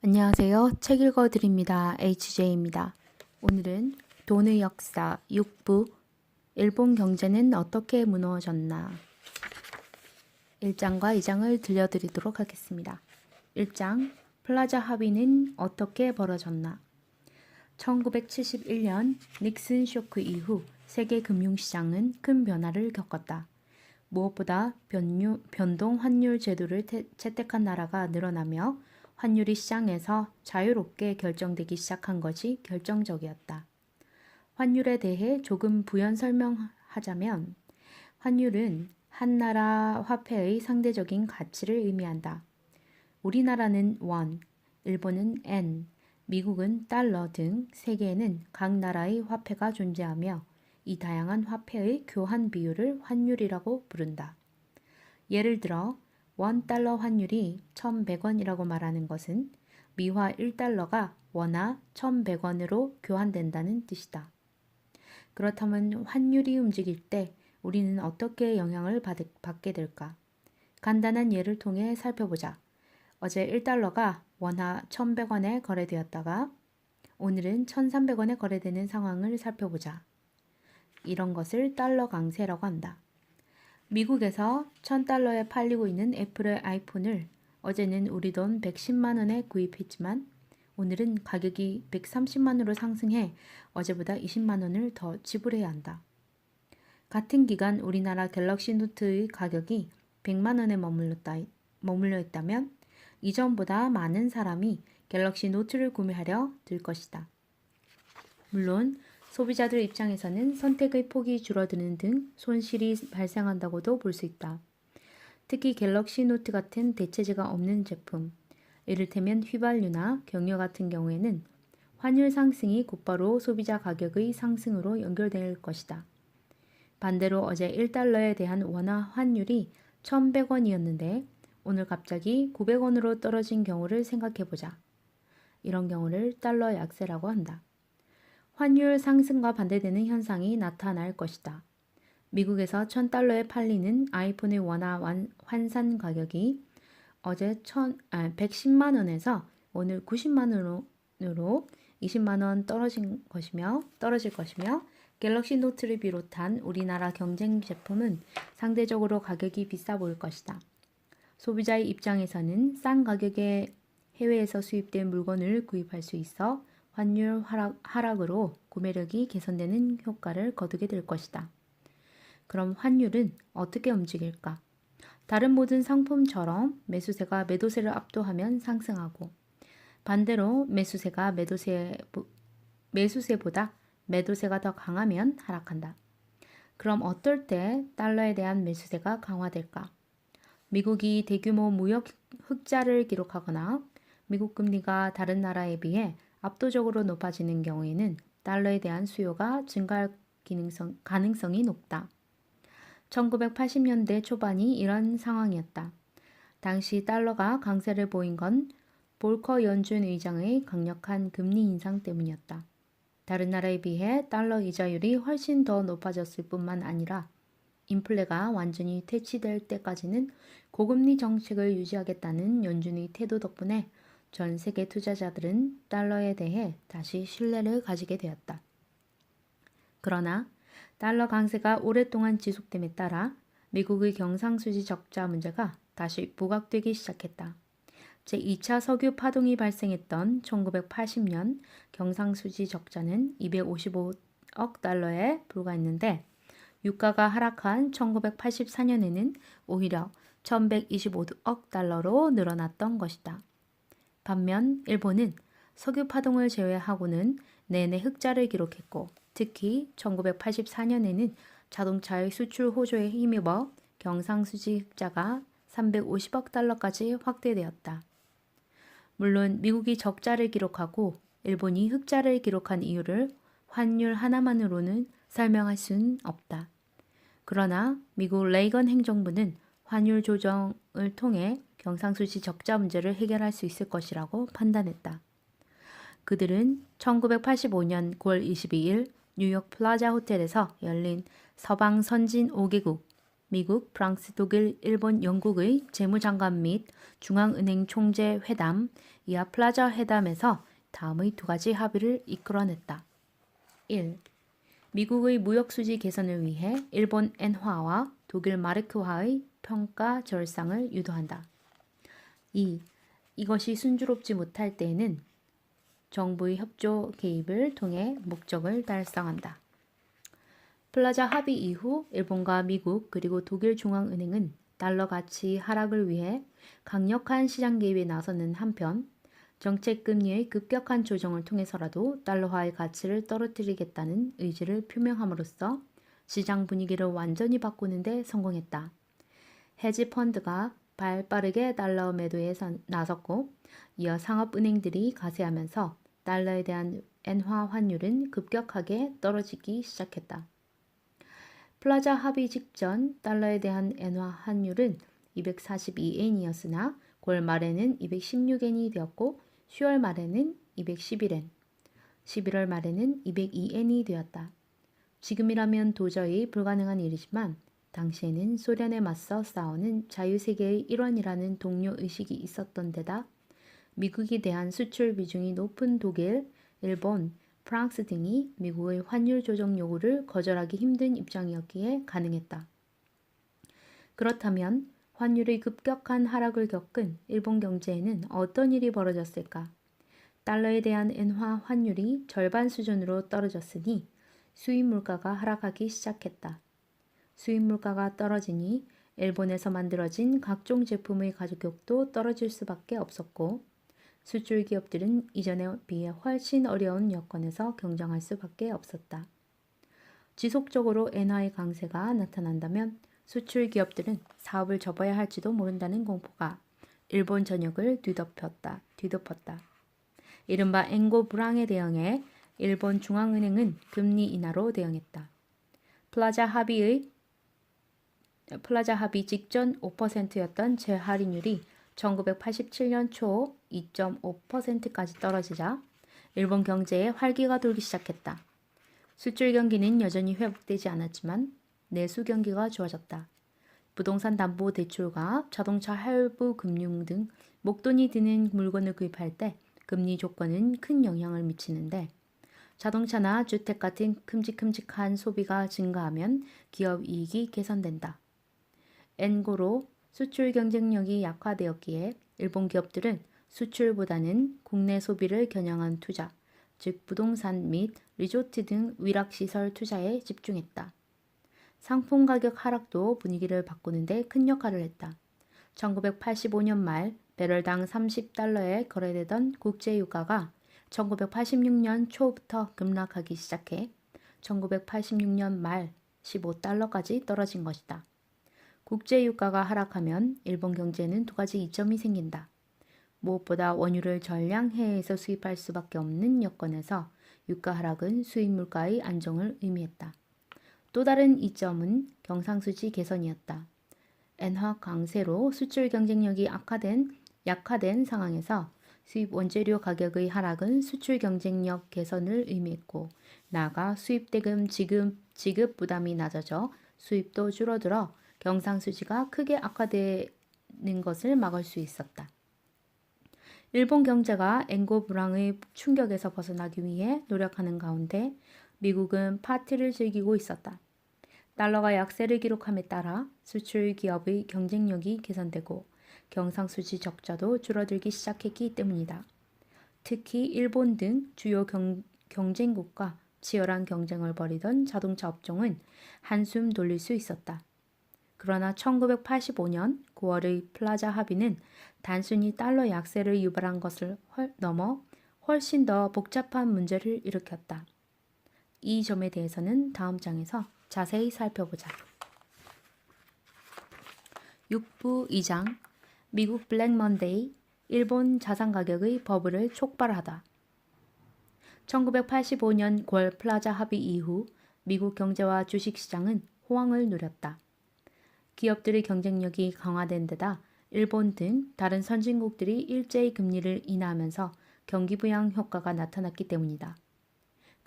안녕하세요. 책 읽어드립니다. HJ입니다. 오늘은 돈의 역사 6부 일본 경제는 어떻게 무너졌나 1장과 2장을 들려드리도록 하겠습니다. 1장 플라자 합의는 어떻게 벌어졌나 1971년 닉슨 쇼크 이후 세계 금융시장은 큰 변화를 겪었다. 무엇보다 변동 환율 제도를 채택한 나라가 늘어나며 환율이 시장에서 자유롭게 결정되기 시작한 것이 결정적이었다. 환율에 대해 조금 부연 설명하자면 환율은 한 나라 화폐의 상대적인 가치를 의미한다. 우리나라는 원, 일본은 엔, 미국은 달러 등 세계에는 각 나라의 화폐가 존재하며 이 다양한 화폐의 교환 비율을 환율이라고 부른다. 예를 들어 $1 환율이 1,100원이라고 말하는 것은 미화 1달러가 원화 1,100원으로 교환된다는 뜻이다. 그렇다면 환율이 움직일 때 우리는 어떻게 영향을 받게 될까? 간단한 예를 통해 살펴보자. 어제 1달러가 원화 1,100원에 거래되었다가 오늘은 1,300원에 거래되는 상황을 살펴보자. 이런 것을 달러 강세라고 한다. 미국에서 1,000달러에 팔리고 있는 애플의 아이폰을 어제는 우리 돈 110만 원에 구입했지만 오늘은 가격이 130만원으로 상승해 어제보다 20만 원을 더 지불해야 한다. 같은 기간 우리나라 갤럭시 노트의 가격이 100만 원에 머물러 있다면 이전보다 많은 사람이 갤럭시 노트를 구매하려 들 것이다. 물론 소비자들 입장에서는 선택의 폭이 줄어드는 등 손실이 발생한다고도 볼 수 있다. 특히 갤럭시 노트 같은 대체제가 없는 제품, 이를테면 휘발유나 경유 같은 경우에는 환율 상승이 곧바로 소비자 가격의 상승으로 연결될 것이다. 반대로 어제 1달러에 대한 원화 환율이 1,100원이었는데 오늘 갑자기 900원으로 떨어진 경우를 생각해보자. 이런 경우를 달러 약세라고 한다. 환율 상승과 반대되는 현상이 나타날 것이다. 미국에서 1,000달러에 팔리는 아이폰의 원화 환산 가격이 어제 110만 원에서 오늘 90만 원으로 20만 원 떨어질 것이며 갤럭시 노트를 비롯한 우리나라 경쟁 제품은 상대적으로 가격이 비싸 보일 것이다. 소비자의 입장에서는 싼 가격에 해외에서 수입된 물건을 구입할 수 있어 환율 하락으로 구매력이 개선되는 효과를 거두게 될 것이다. 그럼 환율은 어떻게 움직일까? 다른 모든 상품처럼 매수세가 매도세를 압도하면 상승하고 반대로 매수세가 매수세보다 매도세가 더 강하면 하락한다. 그럼 어떨 때 달러에 대한 매수세가 강화될까? 미국이 대규모 무역 흑자를 기록하거나 미국 금리가 다른 나라에 비해 압도적으로 높아지는 경우에는 달러에 대한 수요가 증가할 가능성이 높다. 1980년대 초반이 이런 상황이었다. 당시 달러가 강세를 보인 건 볼커 연준 의장의 강력한 금리 인상 때문이었다. 다른 나라에 비해 달러 이자율이 훨씬 더 높아졌을 뿐만 아니라 인플레가 완전히 퇴치될 때까지는 고금리 정책을 유지하겠다는 연준의 태도 덕분에 전 세계 투자자들은 달러에 대해 다시 신뢰를 가지게 되었다. 그러나 달러 강세가 오랫동안 지속됨에 따라 미국의 경상수지 적자 문제가 다시 부각되기 시작했다. 제2차 석유 파동이 발생했던 1980년 경상수지 적자는 255억 달러에 불과했는데 유가가 하락한 1984년에는 오히려 1125억 달러로 늘어났던 것이다. 반면 일본은 석유 파동을 제외하고는 내내 흑자를 기록했고 특히 1984년에는 자동차의 수출 호조에 힘입어 경상수지 흑자가 350억 달러까지 확대되었다. 물론 미국이 적자를 기록하고 일본이 흑자를 기록한 이유를 환율 하나만으로는 설명할 수는 없다. 그러나 미국 레이건 행정부는 환율 조정을 통해 경상수지 적자 문제를 해결할 수 있을 것이라고 판단했다. 그들은 1985년 9월 22일 뉴욕 플라자 호텔에서 열린 서방 선진 5개국 미국, 프랑스, 독일, 일본, 영국의 재무장관 및 중앙은행 총재 회담, 이하 플라자 회담에서 다음의 두 가지 합의를 이끌어냈다. 1. 미국의 무역수지 개선을 위해 일본 엔화와 독일 마르크화의 평가 절상을 유도한다. 2. 이것이 순조롭지 못할 때에는 정부의 협조 개입을 통해 목적을 달성한다. 플라자 합의 이후 일본과 미국 그리고 독일 중앙은행은 달러 가치 하락을 위해 강력한 시장 개입에 나서는 한편 정책 금리의 급격한 조정을 통해서라도 달러화의 가치를 떨어뜨리겠다는 의지를 표명함으로써 시장 분위기를 완전히 바꾸는 데 성공했다. 헤지 펀드가 발빠르게 달러 매도에 나섰고 이어 상업은행들이 가세하면서 달러에 대한 엔화 환율은 급격하게 떨어지기 시작했다. 플라자 합의 직전 달러에 대한 엔화 환율은 242엔이었으나 9월 말에는 216엔이 되었고 10월 말에는 211엔, 11월 말에는 202엔이 되었다. 지금이라면 도저히 불가능한 일이지만 당시에는 소련에 맞서 싸우는 자유세계의 일원이라는 동료의식이 있었던 데다 미국에 대한 수출 비중이 높은 독일, 일본, 프랑스 등이 미국의 환율 조정 요구를 거절하기 힘든 입장이었기에 가능했다. 그렇다면 환율의 급격한 하락을 겪은 일본 경제에는 어떤 일이 벌어졌을까? 달러에 대한 엔화 환율이 절반 수준으로 떨어졌으니 수입 물가가 하락하기 시작했다. 수입 물가가 떨어지니 일본에서 만들어진 각종 제품의 가격도 떨어질 수밖에 없었고 수출 기업들은 이전에 비해 훨씬 어려운 여건에서 경쟁할 수밖에 없었다. 지속적으로 엔화의 강세가 나타난다면 수출 기업들은 사업을 접어야 할지도 모른다는 공포가 일본 전역을 뒤덮었다. 이른바 엔고 불황에 대응해 일본 중앙은행은 금리 인하로 대응했다. 플라자 합의 직전 5%였던 재할인율이 1987년 초 2.5%까지 떨어지자 일본 경제에 활기가 돌기 시작했다. 수출 경기는 여전히 회복되지 않았지만 내수 경기가 좋아졌다. 부동산 담보 대출과 자동차 할부 금융 등 목돈이 드는 물건을 구입할 때 금리 조건은 큰 영향을 미치는데 자동차나 주택 같은 큼직큼직한 소비가 증가하면 기업 이익이 개선된다. 엔고로 수출 경쟁력이 약화되었기에 일본 기업들은 수출보다는 국내 소비를 겨냥한 투자, 즉 부동산 및 리조트 등 위락시설 투자에 집중했다. 상품 가격 하락도 분위기를 바꾸는 데 큰 역할을 했다. 1985년 말 배럴당 30달러에 거래되던 국제유가가 1986년 초부터 급락하기 시작해 1986년 말 15달러까지 떨어진 것이다. 국제유가가 하락하면 일본 경제에는 두 가지 이점이 생긴다. 무엇보다 원유를 전량 해외에서 수입할 수밖에 없는 여건에서 유가 하락은 수입 물가의 안정을 의미했다. 또 다른 이점은 경상수지 개선이었다. 엔화 강세로 수출 경쟁력이 약화된 상황에서 수입 원재료 가격의 하락은 수출 경쟁력 개선을 의미했고 나아가 수입 대금 지급 부담이 낮아져 수입도 줄어들어 경상수지가 크게 악화되는 것을 막을 수 있었다. 일본 경제가 엔고 불황의 충격에서 벗어나기 위해 노력하는 가운데 미국은 파티를 즐기고 있었다. 달러가 약세를 기록함에 따라 수출 기업의 경쟁력이 개선되고 경상수지 적자도 줄어들기 시작했기 때문이다. 특히 일본 등 주요 경쟁국과 치열한 경쟁을 벌이던 자동차 업종은 한숨 돌릴 수 있었다. 그러나 1985년 9월의 플라자 합의는 단순히 달러 약세를 유발한 것을 넘어 훨씬 더 복잡한 문제를 일으켰다. 이 점에 대해서는 다음 장에서 자세히 살펴보자. 6부 2장 미국 블랙 먼데이 일본 자산 가격의 버블을 촉발하다. 1985년 9월 플라자 합의 이후 미국 경제와 주식시장은 호황을 누렸다. 기업들의 경쟁력이 강화된 데다 일본 등 다른 선진국들이 일제히 금리를 인하하면서 경기 부양 효과가 나타났기 때문이다.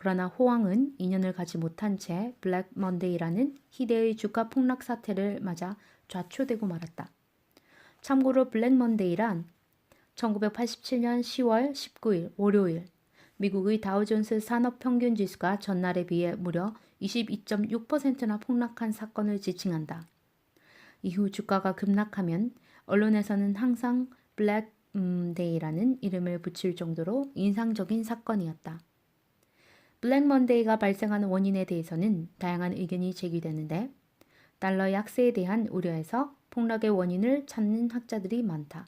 그러나 호황은 2년을 가지 못한 채 블랙 먼데이라는 희대의 주가 폭락 사태를 맞아 좌초되고 말았다. 참고로 블랙 먼데이란 1987년 10월 19일 월요일 미국의 다우존스 산업평균지수가 전날에 비해 무려 22.6%나 폭락한 사건을 지칭한다. 이후 주가가 급락하면 언론에서는 항상 블랙 데이라는 이름을 붙일 정도로 인상적인 사건이었다. 블랙 먼데이가 발생하는 원인에 대해서는 다양한 의견이 제기되는데 달러 약세에 대한 우려에서 폭락의 원인을 찾는 학자들이 많다.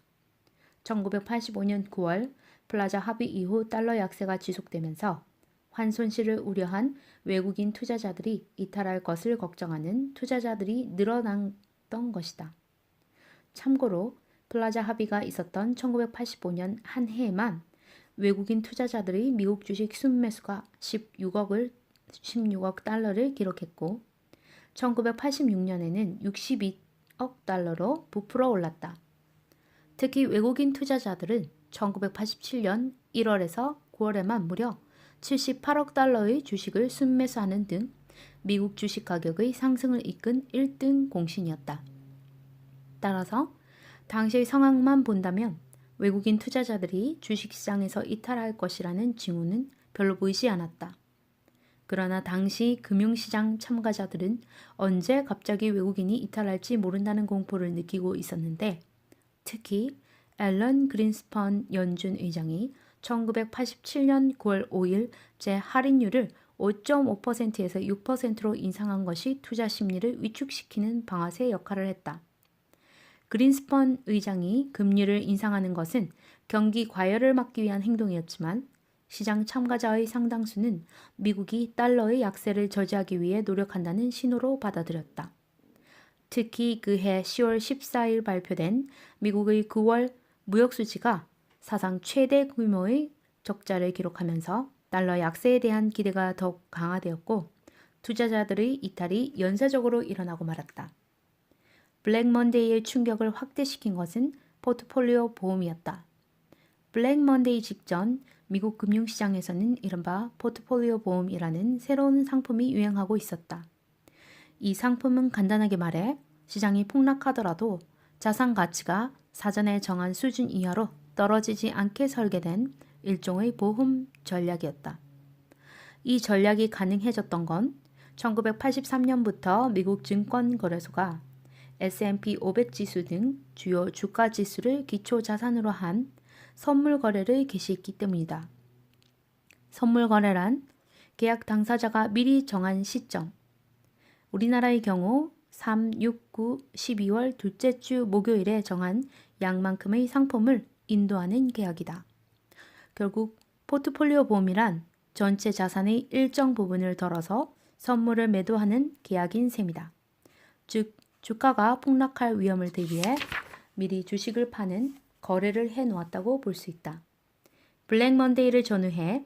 1985년 9월 플라자 합의 이후 달러 약세가 지속되면서 환손실을 우려한 외국인 투자자들이 이탈할 것을 걱정하는 투자자들이 늘어났던 것이다. 참고로 플라자 합의가 있었던 1985년 한 해에만 외국인 투자자들의 미국 주식 순매수가 16억 달러를 기록했고 1986년에는 62억 달러로 부풀어 올랐다. 특히 외국인 투자자들은 1987년 1월에서 9월에만 무려 78억 달러의 주식을 순매수하는 등 미국 주식 가격의 상승을 이끈 1등 공신이었다. 따라서 당시의 상황만 본다면 외국인 투자자들이 주식시장에서 이탈할 것이라는 징후는 별로 보이지 않았다. 그러나 당시 금융시장 참가자들은 언제 갑자기 외국인이 이탈할지 모른다는 공포를 느끼고 있었는데 특히 앨런 그린스펀 연준 의장이 1987년 9월 5일 재할인율을 5.5%에서 6%로 인상한 것이 투자 심리를 위축시키는 방아쇠 역할을 했다. 그린스펀 의장이 금리를 인상하는 것은 경기 과열을 막기 위한 행동이었지만 시장 참가자의 상당수는 미국이 달러의 약세를 저지하기 위해 노력한다는 신호로 받아들였다. 특히 그해 10월 14일 발표된 미국의 9월 무역 수지가 사상 최대 규모의 적자를 기록하면서 달러 약세에 대한 기대가 더욱 강화되었고 투자자들의 이탈이 연쇄적으로 일어나고 말았다. 블랙 먼데이의 충격을 확대시킨 것은 포트폴리오 보험이었다. 블랙 먼데이 직전 미국 금융시장에서는 이른바 포트폴리오 보험이라는 새로운 상품이 유행하고 있었다. 이 상품은 간단하게 말해 시장이 폭락하더라도 자산 가치가 사전에 정한 수준 이하로 떨어지지 않게 설계된 일종의 보험 전략이었다. 이 전략이 가능해졌던 건 1983년부터 미국 증권거래소가 S&P 500 지수 등 주요 주가 지수를 기초 자산으로 한 선물 거래를 개시했기 때문이다. 선물 거래란 계약 당사자가 미리 정한 시점, 우리나라의 경우 3, 6, 9, 12월 둘째 주 목요일에 정한 양만큼의 상품을 인도하는 계약이다. 결국 포트폴리오 보험이란 전체 자산의 일정 부분을 덜어서 선물을 매도하는 계약인 셈이다. 즉 주가가 폭락할 위험을 대비해 미리 주식을 파는 거래를 해놓았다고 볼 수 있다. 블랙 먼데이를 전후해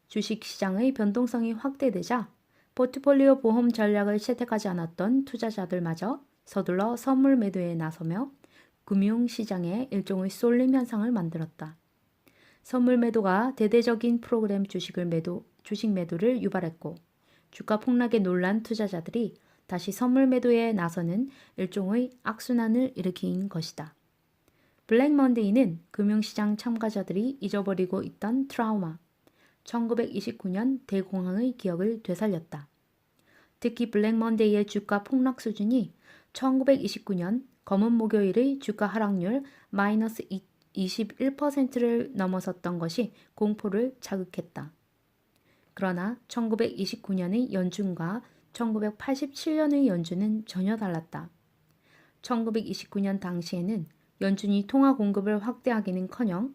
주식시장의 변동성이 확대되자 포트폴리오 보험 전략을 채택하지 않았던 투자자들마저 서둘러 선물 매도에 나서며 금융시장에 일종의 쏠림 현상을 만들었다. 선물 매도가 대대적인 프로그램 주식 매도를 유발했고 주가 폭락에 놀란 투자자들이 다시 선물 매도에 나서는 일종의 악순환을 일으킨 것이다. 블랙 먼데이는 금융시장 참가자들이 잊어버리고 있던 트라우마, 1929년 대공황의 기억을 되살렸다. 특히 블랙 먼데이의 주가 폭락 수준이 1929년 검은 목요일의 주가 하락률 마이너스 21%를 넘어섰던 것이 공포를 자극했다. 그러나 1929년의 연준과 1987년의 연준은 전혀 달랐다. 1929년 당시에는 연준이 통화 공급을 확대하기는커녕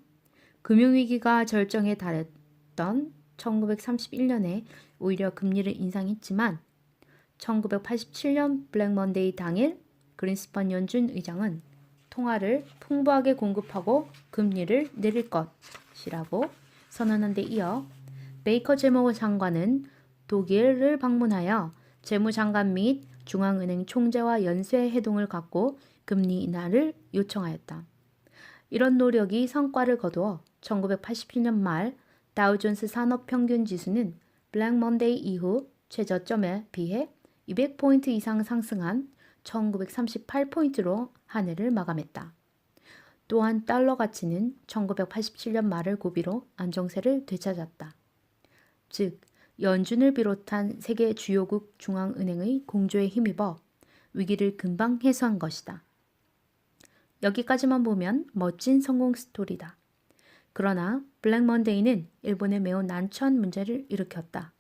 금융위기가 절정에 달했던 1931년에 오히려 금리를 인상했지만 1987년 블랙 먼데이 당일 그린스펀 연준 의장은 통화를 풍부하게 공급하고 금리를 내릴 것이라고 선언한 데 이어 베이커 재무장관은 독일을 방문하여 재무장관 및 중앙은행 총재와 연쇄 회동을 갖고 금리 인하를 요청하였다. 이런 노력이 성과를 거두어 1987년 말 다우존스 산업평균지수는 블랙 먼데이 이후 최저점에 비해 200포인트 이상 상승한 1938포인트로 한 해를 마감했다. 또한 달러 가치는 1987년 말을 고비로 안정세를 되찾았다. 즉, 연준을 비롯한 세계 주요국 중앙은행의 공조에 힘입어 위기를 금방 해소한 것이다. 여기까지만 보면 멋진 성공 스토리다. 그러나 블랙 먼데이는 일본에 매우 난처한 문제를 일으켰다.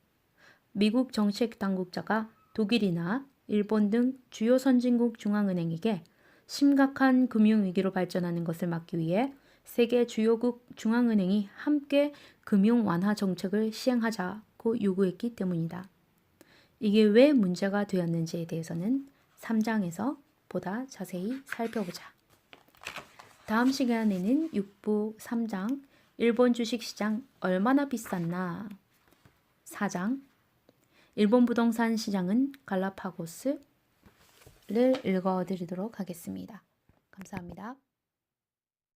미국 정책 당국자가 독일이나 일본 등 주요 선진국 중앙은행에게 심각한 금융위기로 발전하는 것을 막기 위해 세계 주요국 중앙은행이 함께 금융 완화 정책을 시행하자고 요구했기 때문이다. 이게 왜 문제가 되었는지에 대해서는 3장에서 보다 자세히 살펴보자. 다음 시간에는 6부 3장 일본 주식시장 얼마나 비쌌나 4장 일본 부동산 시장은 갈라파고스를 읽어드리도록 하겠습니다. 감사합니다.